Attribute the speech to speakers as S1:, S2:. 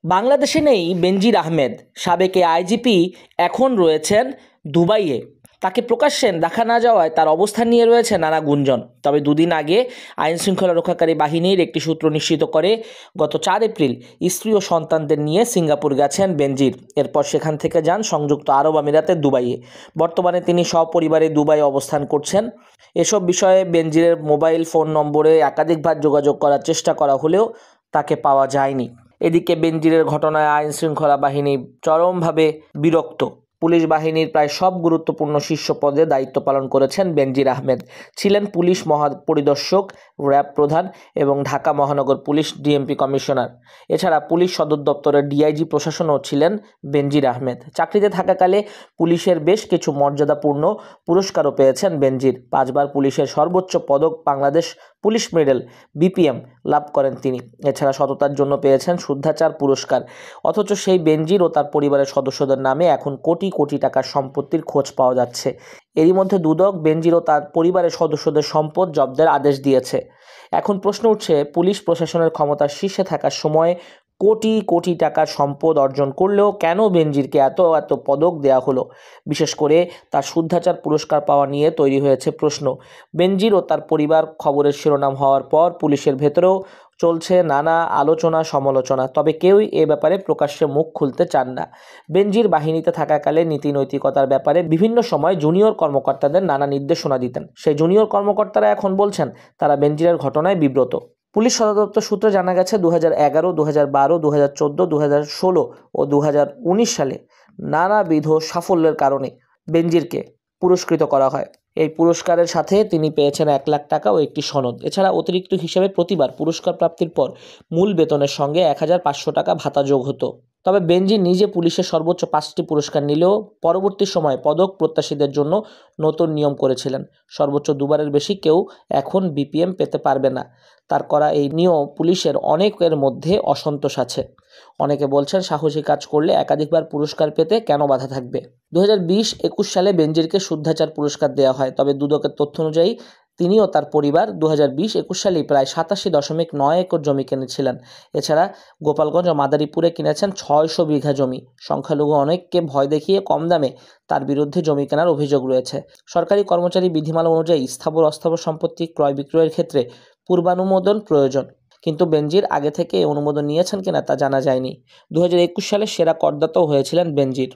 S1: বাংলাদেশে নেই বেনজির আহমেদ, সাবেক আইজিপি এখন রয়েছেন দুবাইয়ে। তাকে প্রকাশ্যে দেখা না যাওয়ায় তার অবস্থান নিয়ে রয়েছে নানা গুঞ্জন। তবে দুদিন আগে আইনশৃঙ্খলা রক্ষাকারী বাহিনীর একটি সূত্র নিশ্চিত করে গত 4 এপ্রিল স্ত্রী ও সন্তানদের নিয়ে সিঙ্গাপুর গেছেন বেনজির। এরপর সেখান থেকে যান সংযুক্ত আরব আমিরাতের দুবাইয়ে। বর্তমানে তিনি সপরিবারে দুবাই অবস্থান করছেন। এসব বিষয়ে বেনজিরের মোবাইল ফোন নম্বরে একাধিকবার যোগাযোগ করার চেষ্টা করা হলেও তাকে পাওয়া যায়নি। এদিকে বেনজিরের ঘটনায় আইনশৃঙ্খলা বাহিনী চরমভাবে বিরক্ত। পুলিশ বাহিনীর প্রায় সব গুরুত্বপূর্ণ শীর্ষ পদে দায়িত্ব পালন করেছেন বেনজির আহমেদ। ছিলেন পুলিশ মহাপরিদর্শক, র্যাব প্রধান এবং ঢাকা মহানগর পুলিশ ডিএমপি কমিশনার। এছাড়া পুলিশ সদর দপ্তরের ডিআইজি প্রশাসনও ছিলেন বেনজির আহমেদ। চাকরিতে থাকাকালে পুলিশের বেশ কিছু মর্যাদাপূর্ণ পুরস্কারও পেয়েছেন বেনজির। 5 বার পুলিশের সর্বোচ্চ পদক বাংলাদেশ পুলিশ মেডেল বিপিএম লাভ করেন তিনি। এছাড়া সততার জন্য পেয়েছেন শুদ্ধাচার পুরস্কার। অথচ সেই বেনজির ও তার পরিবারের সদস্যদের নামে এখন কোটি কোটি টাকার সম্পত্তির খোঁজ পাওয়া যাচ্ছে। এরই মধ্যে দুদক বেনজির ও তার পরিবারের সদস্যদের সম্পদ জব্দের আদেশ দিয়েছে। এখন প্রশ্ন উঠছে, পুলিশ প্রশাসনের ক্ষমতার শীর্ষে থাকার সময় কোটি কোটি টাকার সম্পদ অর্জন করলেও কেন বেনজিরকে এত এত পদক দেওয়া হলো? বিশেষ করে তার শুদ্ধাচার পুরস্কার পাওয়া নিয়ে তৈরি হয়েছে প্রশ্ন। বেনজির ও তার পরিবার খবরের শিরোনাম হওয়ার পর পুলিশের ভেতরেও চলছে নানা আলোচনা সমালোচনা। তবে কেউই এ ব্যাপারে প্রকাশ্যে মুখ খুলতে চান না। বেনজির বাহিনীতে থাকাকালে নীতি নৈতিকতার ব্যাপারে বিভিন্ন সময় জুনিয়র কর্মকর্তাদের নানা নির্দেশনা দিতেন। সেই জুনিয়র কর্মকর্তারা এখন বলছেন তারা বেনজিরের ঘটনায় বিব্রত। পুলিশ সদর দপ্তর সূত্রে জানা গেছে 2011, 2012, 2014, 2016 ও 2019 সালে নানাবিধ সাফল্যের কারণে বেনজিরকে পুরস্কৃত করা হয়। এই পুরস্কারের সাথে তিনি পেয়েছেন 1 লাখ টাকা ও একটি সনদ। এছাড়া অতিরিক্ত হিসেবে প্রতিবার পুরস্কার প্রাপ্তির পর মূল বেতনের সঙ্গে 1500 টাকা ভাতা যোগ হতো। তবে বেনজির নিজে পুলিশের সর্বোচ্চ 5টি পুরস্কার নিলেও পরবর্তী সময়ে পদক প্রত্যাশীদের জন্য নতুন নিয়ম করেছিলেন। সর্বোচ্চ 2বারের বেশি কেউ এখন বিপিএম পেতে পারবে না। তার করা এই নিয়ম পুলিশের অনেকের মধ্যে অসন্তোষ আছে। অনেকে বলছেন সাহসী কাজ করলে একাধিকবার পুরস্কার পেতে কেন বাধা থাকবে। 2020-21 সালে বেনজিরকে শুদ্ধাচার পুরস্কার দেওয়া হয়। তবে দুদকের তথ্য অনুযায়ী তিনি ও তার পরিবার 2020-21 সালে প্রায় 87.9 একর জমি কিনেছিলেন। এছাড়া গোপালগঞ্জ ও মাদারীপুরে কিনেছেন 600 বিঘা জমি। সংখ্যালঘু অনেককে ভয় দেখিয়ে কম দামে তার বিরুদ্ধে জমি কেনার অভিযোগ রয়েছে। সরকারি কর্মচারী বিধিমালা অনুযায়ী স্থাবর অস্থাবর সম্পত্তি ক্রয় বিক্রয়ের ক্ষেত্রে পূর্বানুমোদন প্রয়োজন। কিন্তু বেনজির আগে থেকে অনুমোদন নিয়েছেন কিনা তা জানা যায়নি। 2021 সালে সেরা করদাতাও হয়েছিলেন বেনজির।